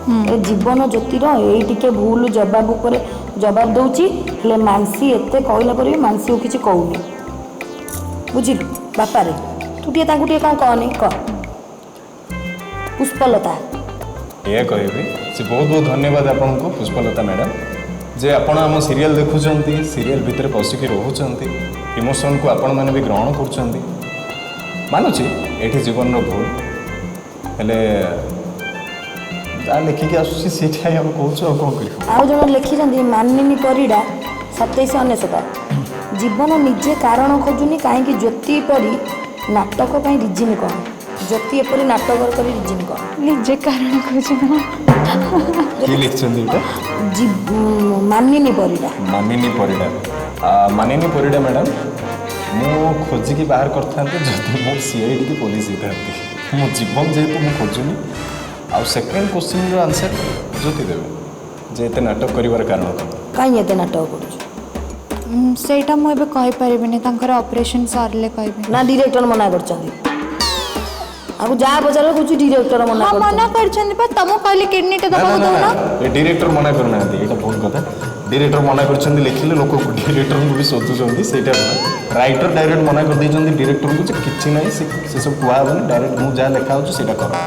ए जीवन ज्योतिर यही टिके भूल जवाब उपर जवाब दौची हेले मानसी एते कहला पर भी मानसी को किसी कहूनी बुझिलु बापा रे तू टे ताकू टे कौन कहनी कह पुष्पलता ये कहबी से बहुत बहुत धन्यवाद आपको पुष्पलता मैडम जे आपण आम सीरियल देखुंत सीरियल भितर पशिकी रोचंती इमोशन को आपण मैंने भी ग्रहण कर मानुची ये जीवन भूल हेले लिखिकी आसूसी सीटा हम कहूँ कौन कर आउ जन लिखिं मानिनी परिडा 2799 जीवन निजे कारण खोजुनी कहीं ज्योति पढ़ी नाटक रिजिन कौन ज्योति एपरी नाटक कर रिजिन कौन निजे कारण खोजुना मानिनी परिडा मानिनी परिडा मैडम मु खोजिकी बाहर करता जब मो सीआईडी की पुलिस होता मो जीवन जेहेतु मुझे खोजुनी आ सेकेंड क्वेश्चन रो आंसर ज्योति देवे जे एते नाटक करिवार कारण कहीं एते नाटक करूछु सेटा मु एबे कहि परिबिनी तांकर ऑपरेशन सरले कहबे ना डायरेक्टर मना करछंदी आगु जा बजार कुछ डायरेक्टर मना करछंदी मना करछंदी पर तमो कहले किडनी टे दबा दो ना ए डायरेक्टर मना करना एटा भूल कथा डायरेक्टर मना करछंदी लिखिले लोक डायरेक्टर को भी सोचुछंदी सेटा राइटर डायरेक्ट मना कर दैछंदी डायरेक्टर को किछि नै से सब कुआ बने डायरेक्ट मु जा लेखा होछ सेटा कर